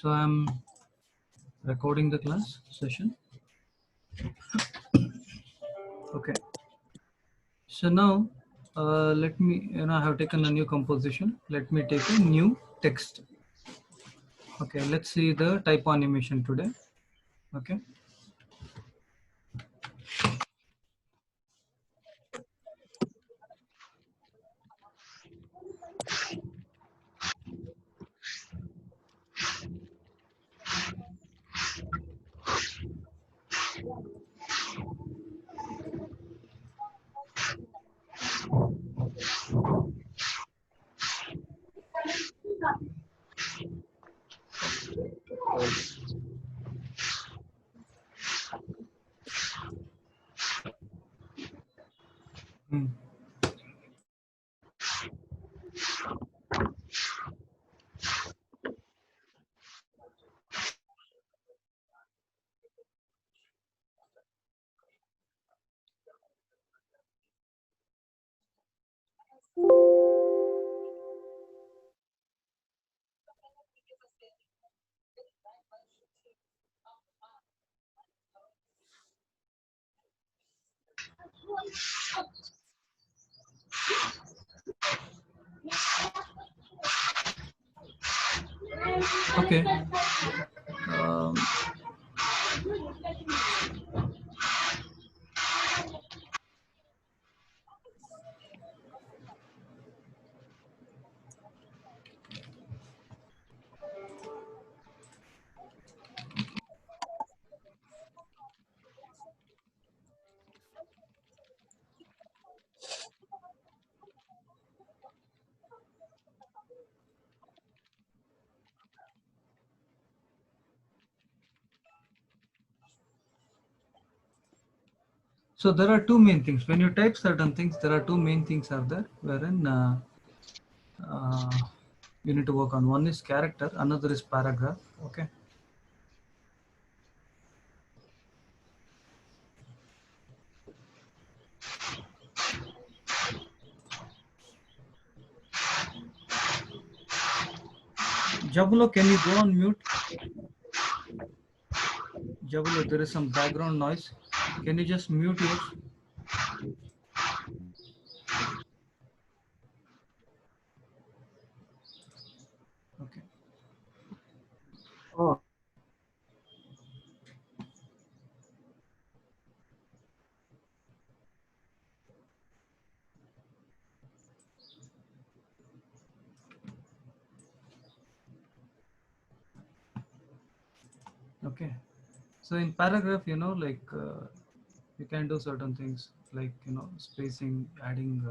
So I'm recording the class session. Okay. So now let me, I have taken a new composition. Let me take a new text. Okay, let's see the typo animation today. Okay. Hmm. Okay. Um, so there are two main things. When you type certain things, there are two main things are there wherein you need to work on. One is character, another is paragraph. Okay. Jabulo, can you go on mute? Jabulo, there is some background noise. Can you just mute yours? Okay. Oh, Okay. So in paragraph, like you can do certain things like, spacing, adding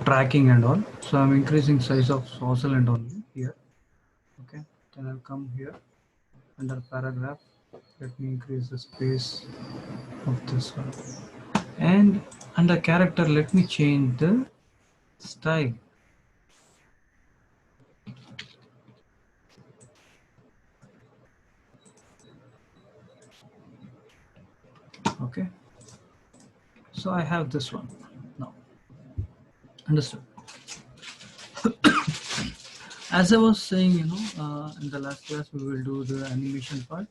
tracking and all. So I'm increasing size of social and only here. Okay. Then I'll come here under paragraph. Let me increase the space of this one. And under character, let me change the style. Okay. So I have this one now. Understood. As I was saying, in the last class, we will do the animation part.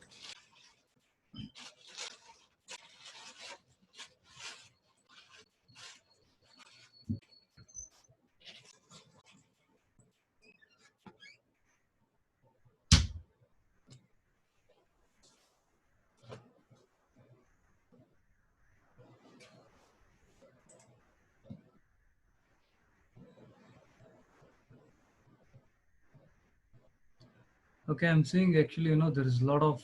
Okay, I'm seeing actually, there is a lot of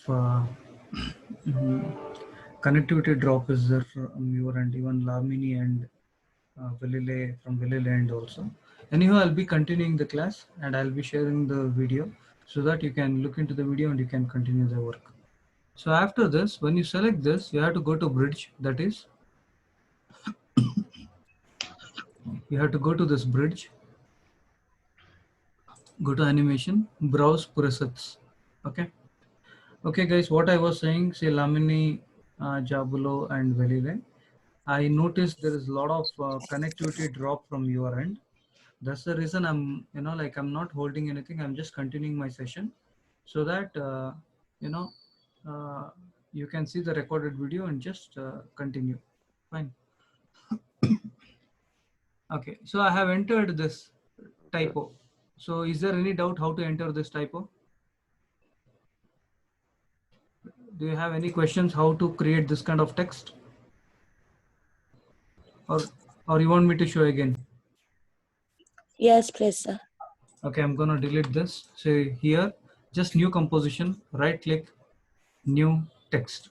connectivity drop is there from your end, even Lamini and Velile from Velile end also. Anyhow, I'll be continuing the class and I'll be sharing the video so that you can look into the video and you can continue the work. So after this, when you select this, you have to go to bridge. That is, you have to go to this bridge, go to animation, browse presets. Okay. Okay, guys, what I was saying, say Lamini, Jabulo and Velile. I noticed there is a lot of connectivity drop from your end. That's the reason I'm, like I'm not holding anything. I'm just continuing my session so that, you know, uh, you can see the recorded video and just continue. Fine. Okay, so I have entered this typo. So is there any doubt how to enter this typo? Do you have any questions how to create this kind of text? Or you want me to show again? Yes, please, sir. Okay, I'm gonna delete this. So here, just new composition, right click, new text.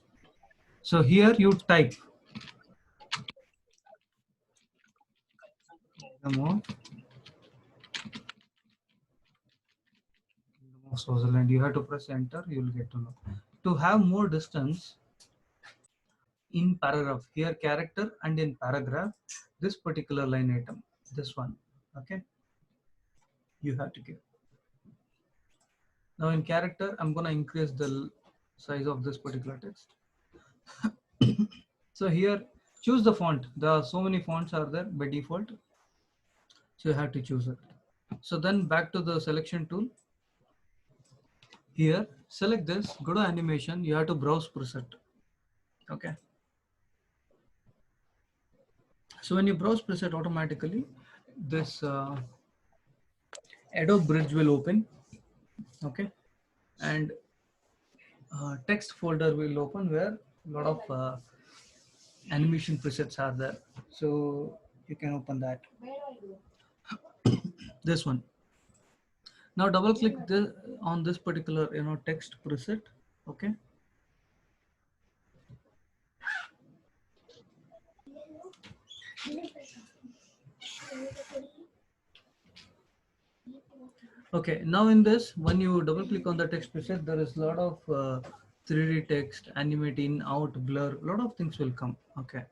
So here you type Namo of Switzerland. You have to press enter, you'll get to know. To have more distance in paragraph, here character and in paragraph, this particular line item, this one, okay, you have to give. Now in character, I'm gonna increase the size of this particular text. So here, choose the font. There are so many fonts are there by default. So you have to choose it. So then back to the selection tool. Here, select this, go to animation, you have to browse preset. Okay. So when you browse preset, automatically this Adobe Bridge will open. Okay. And text folder will open where a lot of animation presets are there. So you can open that. This one. Now double click on this particular text preset. Okay. Okay, now in this, when you double click on the text preset, there is a lot of 3D text, animate in, out, blur, a lot of things will come. Okay.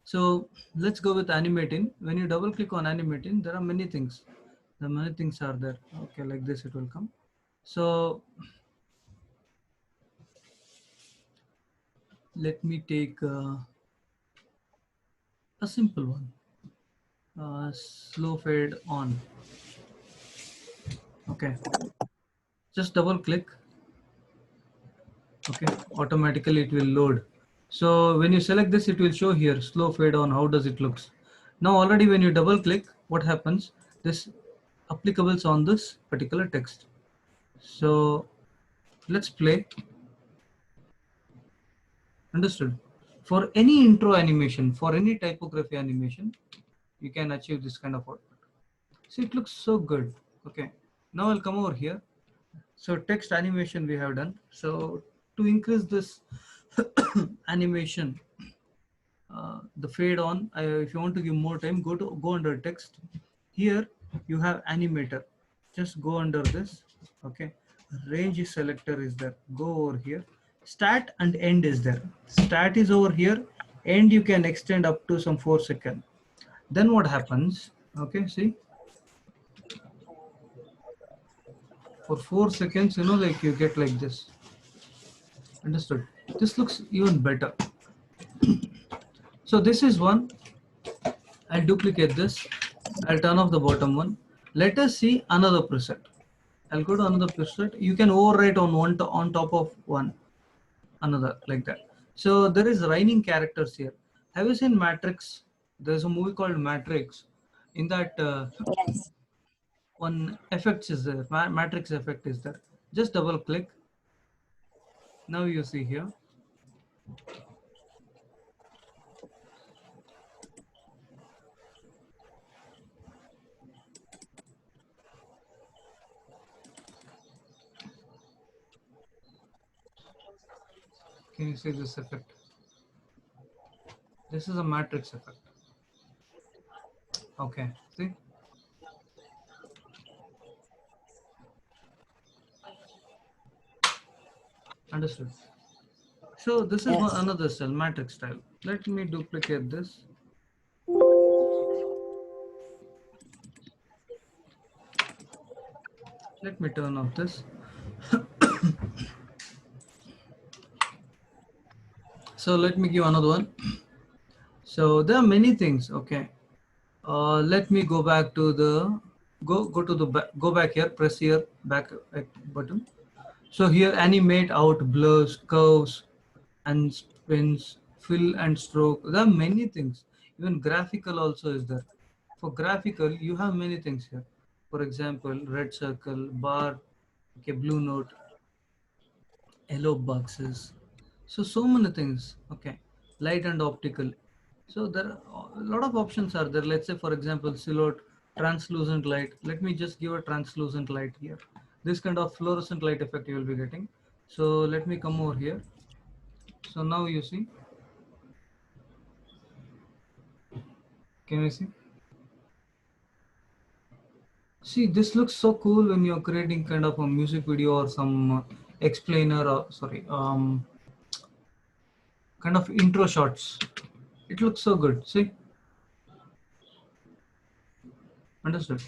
So let's go with animating. When you double click on animating, there are many things. The many things are there. Okay, like this it will come. So let me take a simple one. Slow fade on. Okay, just double click. Okay, automatically it will load. So when you select this, it will show here slow fade on. How does it looks? Now already when you double click, what happens? This applicables on this particular text. So let's play. Understood? For any intro animation, for any typography animation, you can achieve this kind of output. See, it looks so good. Okay. Now I'll come over here. So text animation we have done. So to increase this animation, the fade on, if you want to give more time, go under text. Here you have animator. Just go under this. Okay. Range selector is there. Go over here. Start and end is there. Start is over here. End you can extend up to some 4 seconds. Then what happens? Okay, see. For 4 seconds, like you get like this. Understood? This looks even better. So this is one. I'll duplicate this. I'll turn off the bottom one. Let us see another preset. I'll go to another preset. You can overwrite on one on top of one another like that. So there is rhyming characters here. Have you seen Matrix? There's a movie called Matrix. In that Yes. one effects is there. Matrix effect is there. Just double click. Now you see here. Can you see this effect? This is a matrix effect. Okay, see? Understood. So this is Yes. another style, matrix style. Let me duplicate this. Let me turn off this. So let me give another one. So there are many things, okay. Let me go back to the go to the go back here. Press here back button. So here animate out blurs, curves, and spins, fill and stroke. There are many things. Even graphical also is there. For graphical, you have many things here. For example, red circle, bar, okay, blue note, yellow boxes. So many things. Okay, light and optical. So there are a lot of options are there. Let's say, for example, silhouette, translucent light. Let me just give a translucent light here. This kind of fluorescent light effect you will be getting. So let me come over here. So now you see, can you see? See, this looks so cool when you're creating kind of a music video or some explainer or sorry, kind of intro shots. It looks so good. See, understood?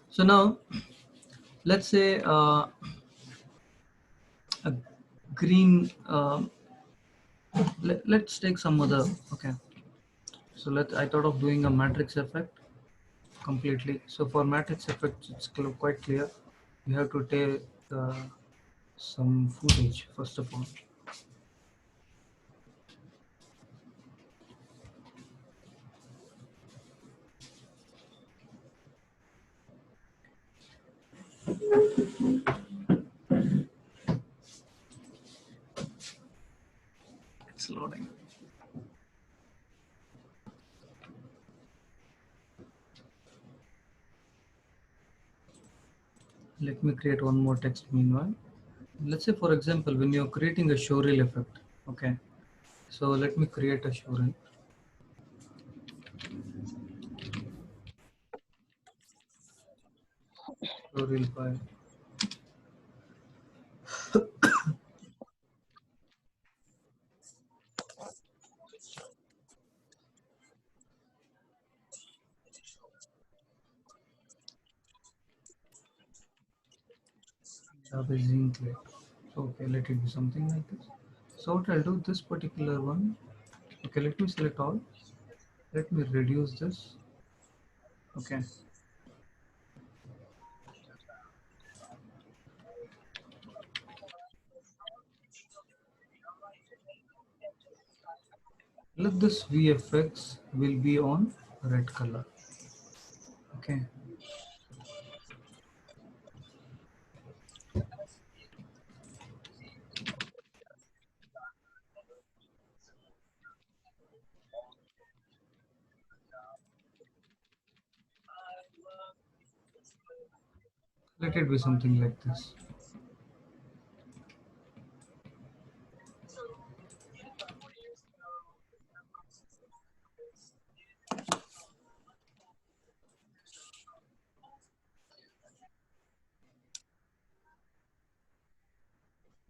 So now, let's say a green. Let's take some other. Okay. So I thought of doing a matrix effect completely. So for matrix effect, it's quite clear. You have to take some footage first of all. It's loading. Let me create one more text meanwhile. Let's say, for example, when you're creating a showreel effect, okay. So let me create a showreel. Showreel file. Java Zinc. Okay, let it be something like this. So what I'll do, this particular one. Okay, let me select all. Let me reduce this. Okay. Let this VFX will be on red color. Okay. Let it be something like this.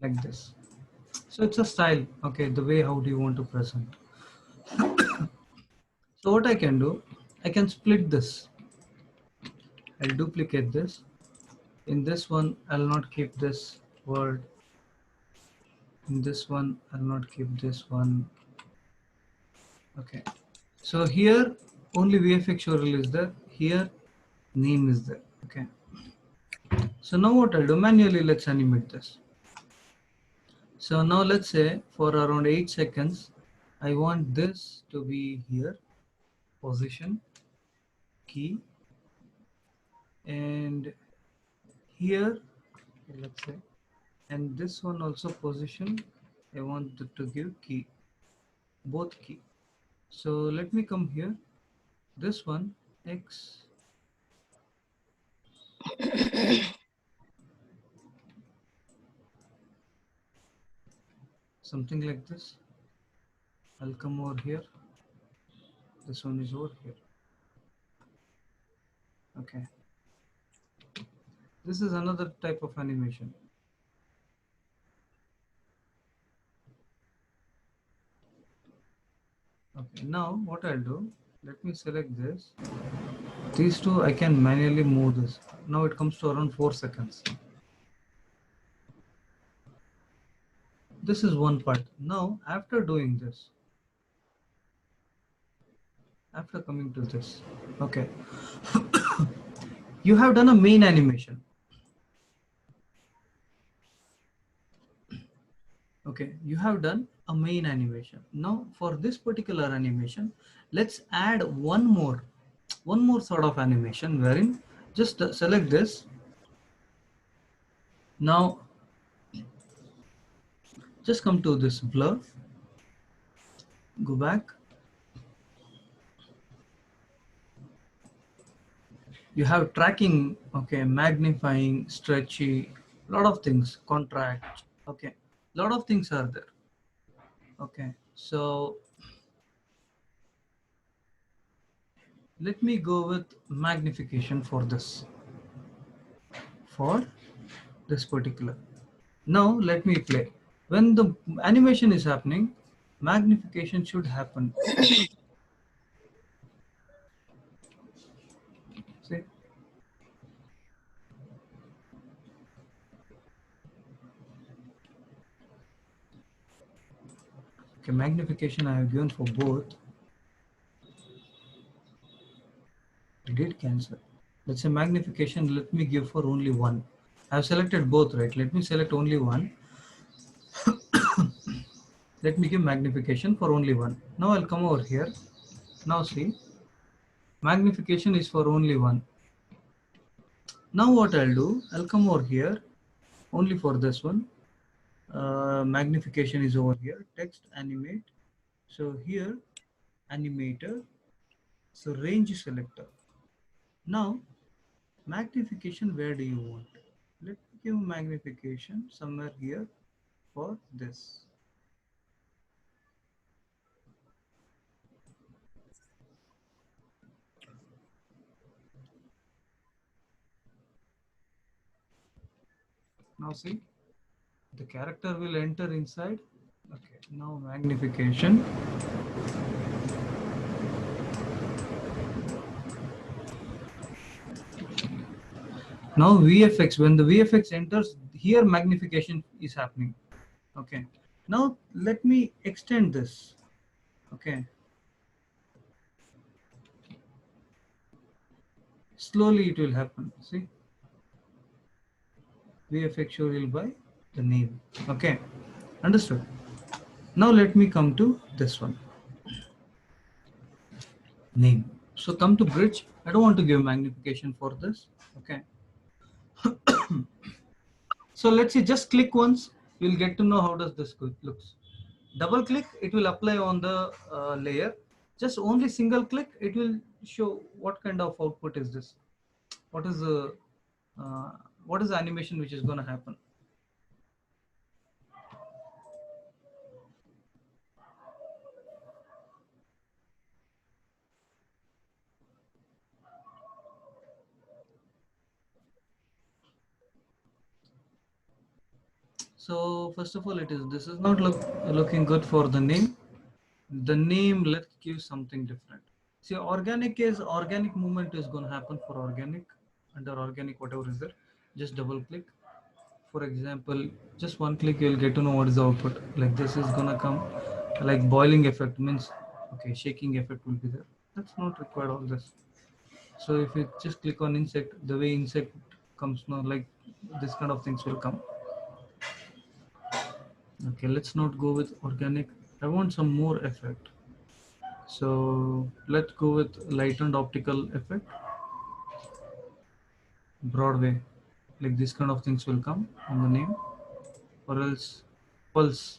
Like this. So it's a style. Okay, the way how do you want to present. So what I can do, I can split this. I'll duplicate this. In this one, I'll not keep this word. In this one, I'll not keep this one. Okay. So here, only VFX showreel is there. Here, name is there. Okay. So now what I'll do, manually, let's animate this. So now let's say for around 8 seconds, I want this to be here, position, key, and here, let's say, and this one also position, I want to give key, both key. So let me come here, this one, X, something like this. I'll come over here. This one is over here. Okay. This is another type of animation. Okay, now what I'll do, let me select this. These two, I can manually move this. Now it comes to around 4 seconds. this is one part. Now, after doing this, after coming to this, okay, you have done a main animation. Okay, you have done a main animation. Now for this particular animation, let's add one more sort of animation wherein just select this. Now just come to this blur, go back. You have tracking, okay, magnifying, stretchy, lot of things, contract, okay, lot of things are there. Okay, so let me go with magnification for this particular. Now let me play. When the animation is happening, magnification should happen. See? Okay, magnification I have given for both. I did cancel. Let's say magnification, let me give for only one. I have selected both, right? Let me select only one. Let me give magnification for only one. Now I'll come over here. Now see, magnification is for only one. Now what I'll do, I'll come over here only for this one. Magnification is over here, text animate. So here animator, so range selector. Now magnification, where do you want? Let me give magnification somewhere here for this. Now see, the character will enter inside. Okay, now magnification. Now VFX, when the VFX enters, here magnification is happening. Okay, now let me extend this. Okay, slowly it will happen. See, VFX show will by the name. Okay, understood. Now let me come to this one, name. So come to bridge. I don't want to give magnification for this. Okay. So let's say just click once, you'll get to know how does this looks. Double click, it will apply on the layer. Just only single click, it will show what kind of output is this. What is the animation which is going to happen. So first of all, this is not looking good for the name. The name, let's give something different. See, organic movement is going to happen for organic, under organic, whatever is there. Just double click. For example, just one click, you'll get to know what is the output. Like this is going to come, like boiling effect means, okay, shaking effect will be there. That's not required, all this. So if you just click on insect, the way insect comes now, like this kind of things will come. Okay, let's not go with organic. I want some more effect. So let's go with lightened optical effect. Broadway, like this kind of things will come on the name, or else pulse.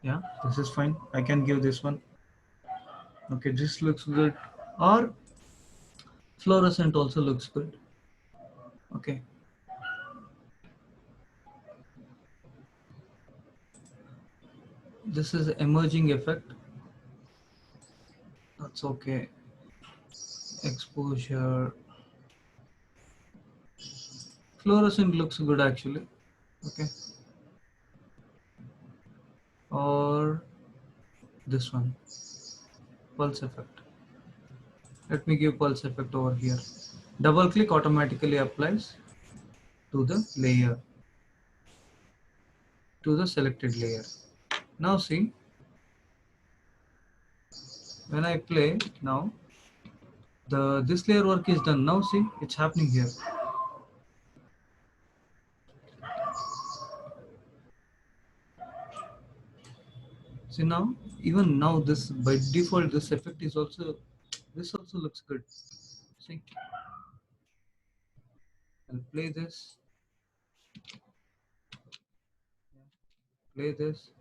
Yeah, this is fine. I can give this one. Okay, this looks good. Or fluorescent also looks good. Okay. This is emerging effect. That's okay. Exposure. Fluorescent looks good actually. Okay. Or this one, pulse effect. Let me give pulse effect over here. Double click, automatically applies to the layer. to the selected layer. Now see, when I play now, this layer work is done. Now see, it's happening here. See now, even now this by default this effect is also, this also looks good. See, I'll play this, play this.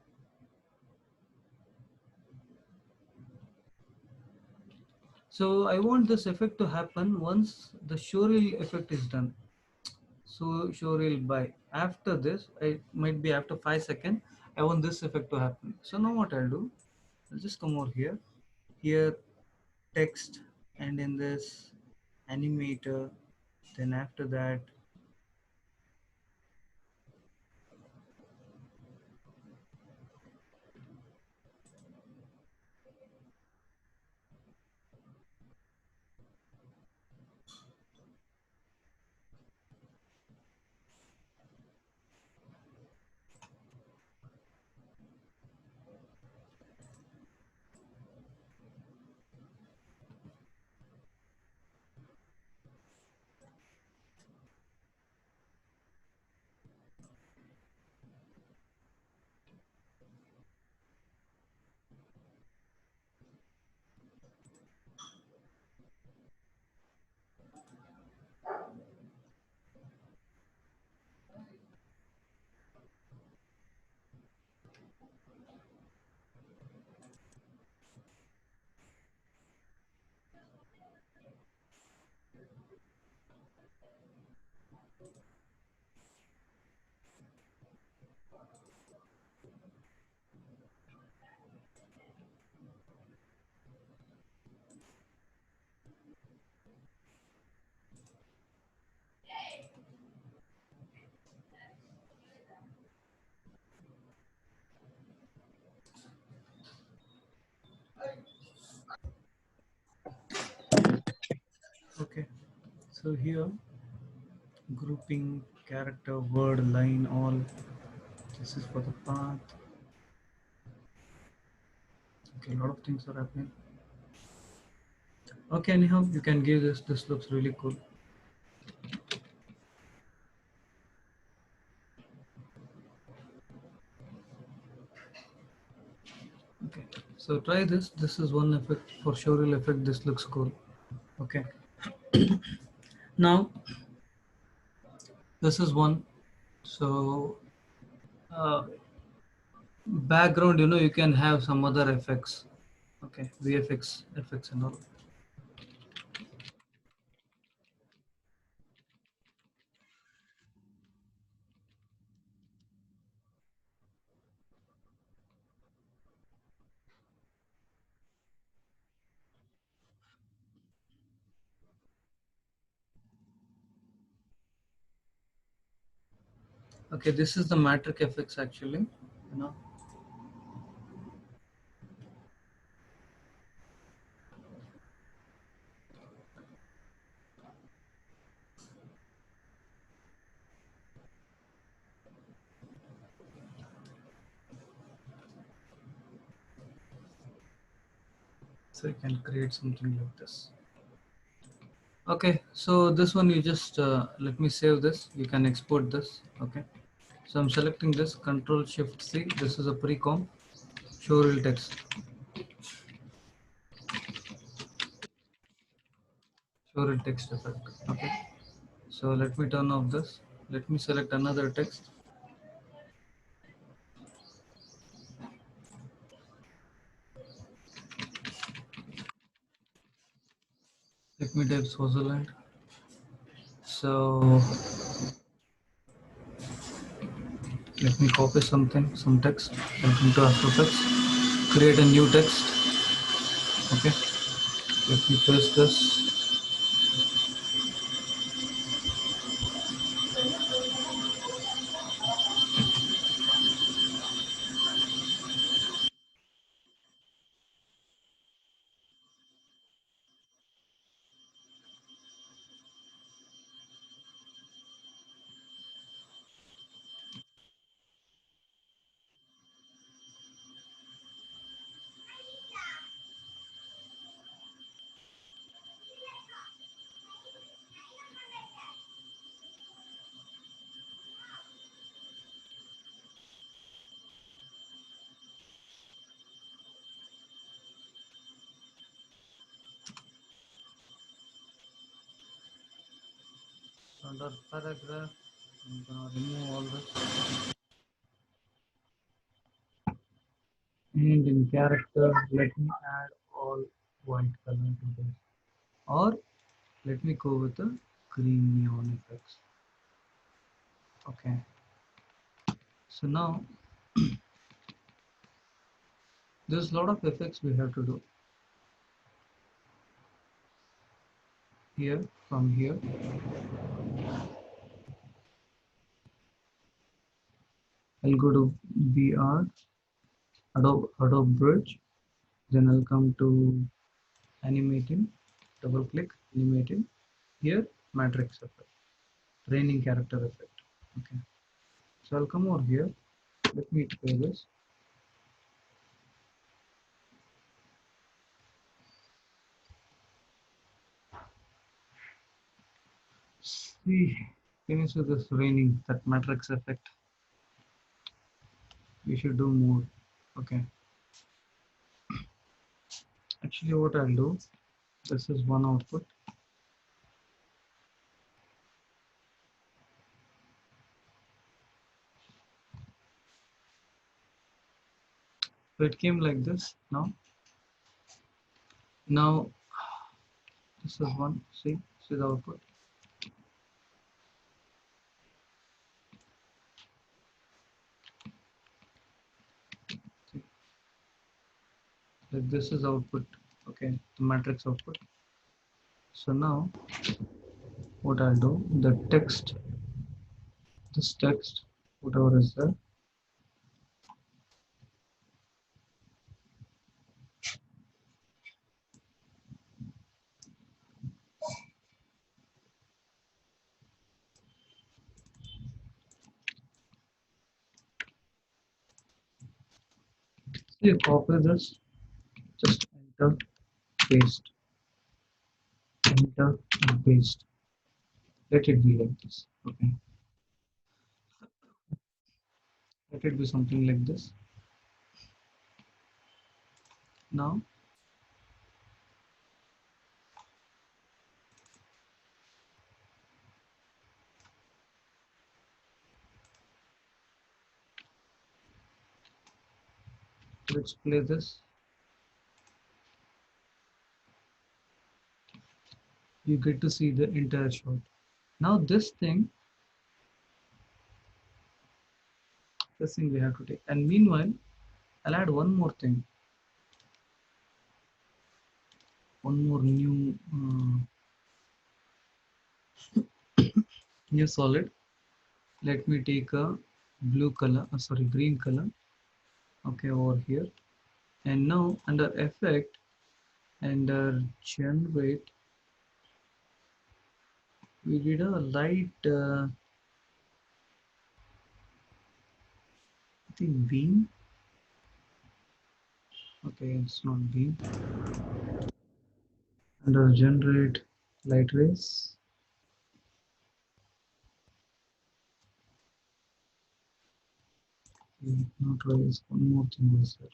So I want this effect to happen once the showreel effect is done. So showreel by after this, it might be after 5 seconds, I want this effect to happen. So now what I'll do, I'll just come over here, text, and in this animator, then after that, okay. So here, grouping, character, word, line, all. This is for the path. Okay, a lot of things are happening. Okay, anyhow, you can give this. This looks really cool. Okay, so try this. This is one effect for showreel effect. This looks cool. Okay, now this is one. So uh, background, you can have some other effects. Okay, VFX effects and all. Okay, this is the matrix effects actually. You know, so you can create something like this. Okay, so this one you just let me save this. You can export this. Okay, so I'm selecting this. Control Shift C. This is a pre-com showreel text. Showreel text effect. Okay, so let me turn off this. Let me select another text. Let me type Switzerland. So let me copy something, some text. Welcome to After Effects. Create a new text. Okay. Let me paste this. under paragraph, I'm gonna remove all this. And in character, let me add all white color to this. Or let me go with the green neon effects. Okay. So now there's a lot of effects we have to do. Here, from here, I'll go to VR, Adobe Bridge. Then I'll come to animating, double click, animating. Here, matrix effect, training character effect. Okay. So I'll come over here. Let me play this. See, can you see this raining, that matrix effect? We should do more. Okay. Actually, what I'll do, this is one output. So it came like this now. Now, this is one. See the output. See, like this is output. Okay, the matrix output. So now, what I'll do, the text, this text, whatever is there, so you copy this, just enter, paste, enter, and paste. Let it be like this. Okay, let it be something like this. Now, let's play this. You get to see the entire shot. Now this thing we have to take. And meanwhile, I'll add one more thing, one more new solid. Let me take a blue color, sorry, green color. Okay, over here. And now under effect, under generate, we did a light, I think beam. Okay, it's not beam. Under generate light rays. Okay, not rays, one more thing was there.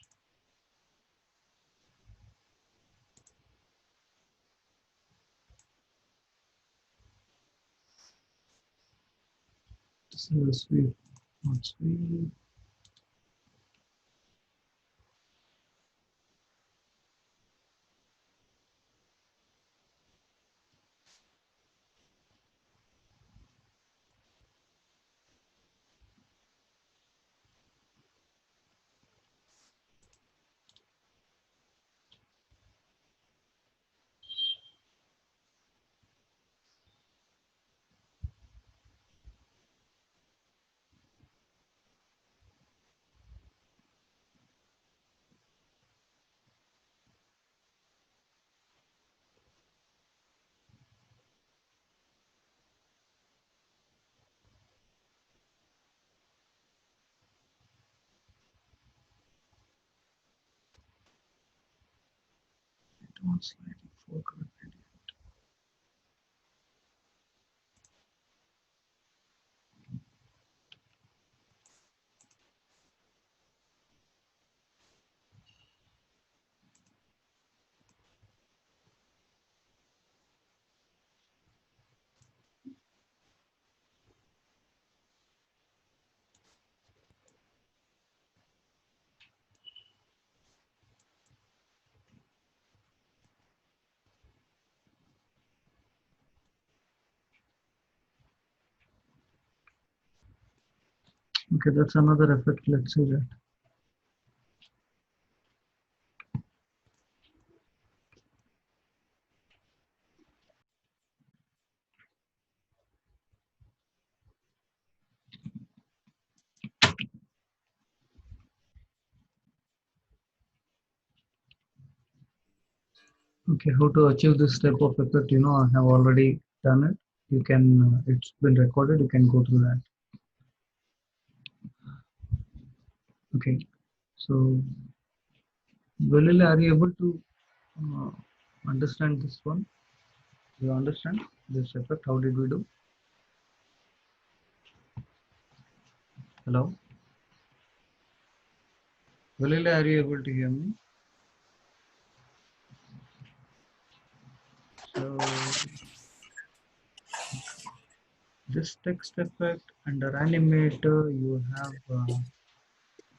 This is a sweep, not sweep. Advanced lighting foreground. Okay, that's another effect. Let's see that. Okay, how to achieve this type of effect? I have already done it. You can, it's been recorded. You can go through that. Okay, so Valil, are you able to uh, understand this one? Do you understand this effect? How did we do? Hello, Valil, are you able to hear me? So this text effect under animator, you have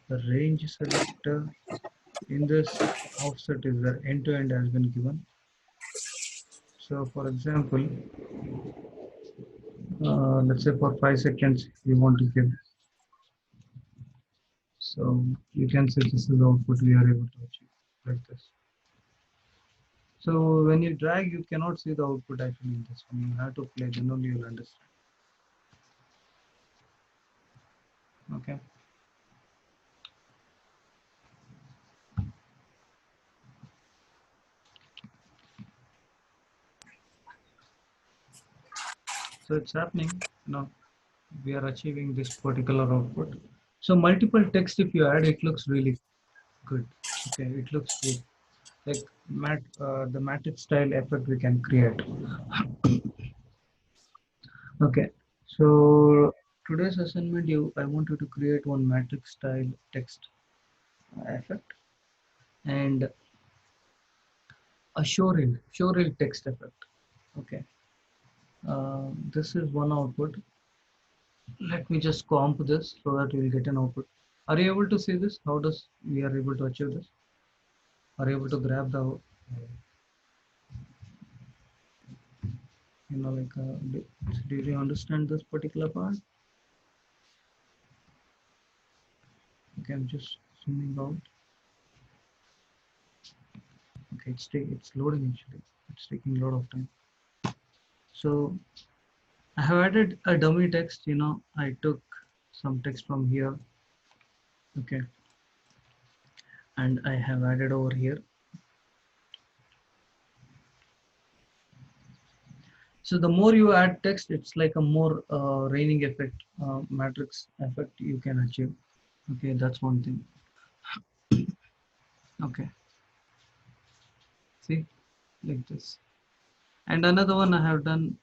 the range selector. In this offset is the end to end has been given. So for example, let's say for 5 seconds you want to give. So you can see this is the output we are able to achieve like this. So when you drag, you cannot see the output actually in this one. You have to play, then only you'll understand. Okay. So it's happening. We are achieving this particular output. So multiple text, if you add, it looks really good. Okay, it looks good. Like the matrix style effect we can create. Okay, so today's assignment, I want you to create one matrix style text effect and a showreel text effect. Okay, this is one output. Let me just comp this so that we'll get an output. Are you able to see this? How does we are able to achieve this? Are you able to grab the, like, did you understand this particular part? Okay, I'm just zooming out. Okay, it's loading actually. It's taking a lot of time. So I have added a dummy text. I took some text from here. Okay, and I have added over here. So the more you add text, it's like a more raining effect, matrix effect you can achieve. Okay, that's one thing. Okay, see, like this. And another one I have done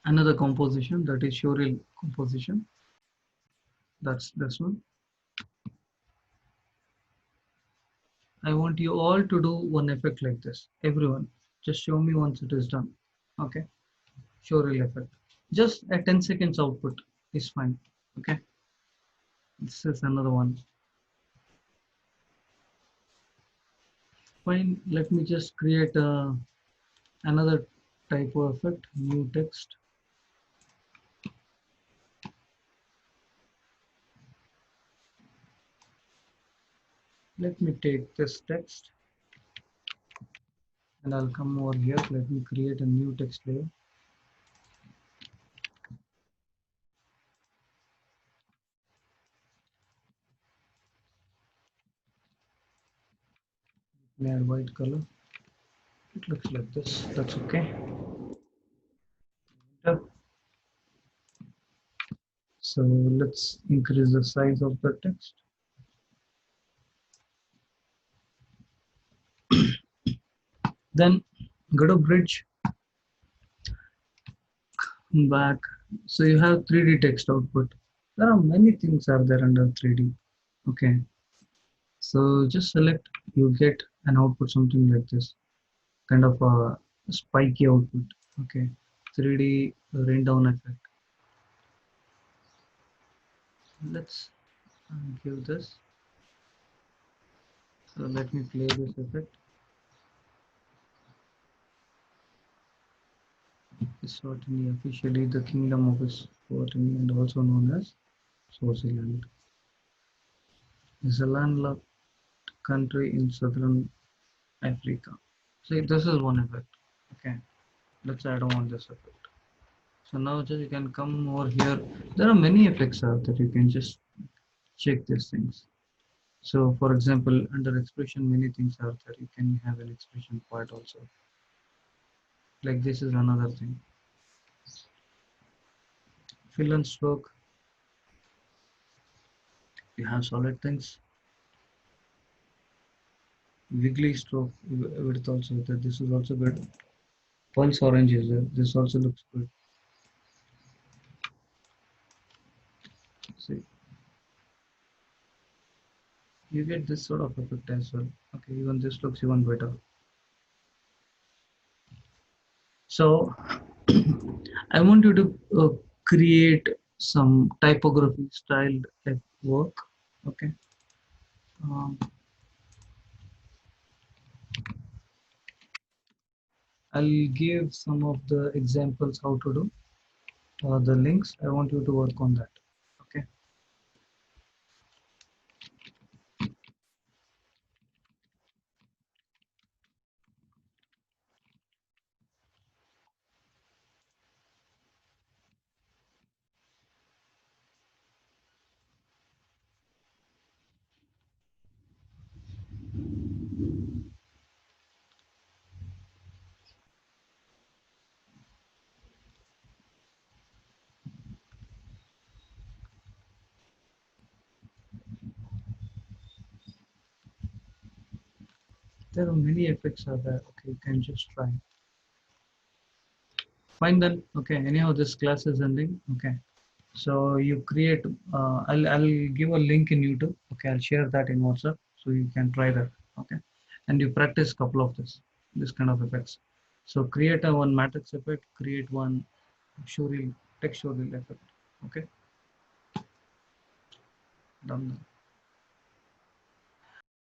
another composition, that is showreel composition. That's this one. I want you all to do one effect like this. Everyone, just show me once it is done. Okay, showreel effect. Just a 10 seconds output is fine. Okay, this is another one. Fine, let me just create another type of effect, new text. Let me take this text and I'll come over here. Let me create a new text layer. Add white color. It looks like this. That's okay. So let's increase the size of the text. Then go to bridge, back. So you have 3D text output. There are many things are there under 3D. Okay. So just select, you get an output something like this, kind of a spiky output. Okay. 3D rain down effect. Let's give this. So let me play this effect. Eswatini, officially the kingdom of Eswatini and also known as Swaziland is a landlocked country in southern Africa. See, this is one effect. Okay, let's say I don't want this effect. So now just you can come over here. There are many effects out that you can just check these things. So for example, under expression, many things are there. You can have an expression part also. Like this is another thing. Fill and stroke. You have solid things. Wiggly stroke width also there. This is also good. Pulse orange is there. This also looks good. See, you get this sort of effect as well. Okay, even this looks even better. So I want you to create some typography styled work. Okay. Um, I'll give some of the examples how to do the links. I want you to work on that. Okay. There are many effects are there. Okay, you can just try. Fine then. Okay. Anyhow, this class is ending. Okay. So you create. I'll give a link in YouTube. Okay, I'll share that in WhatsApp so you can try that. Okay, and you practice couple of this kind of effects. So create a one matrix effect. Create one showreel text showreel effect. Okay, done.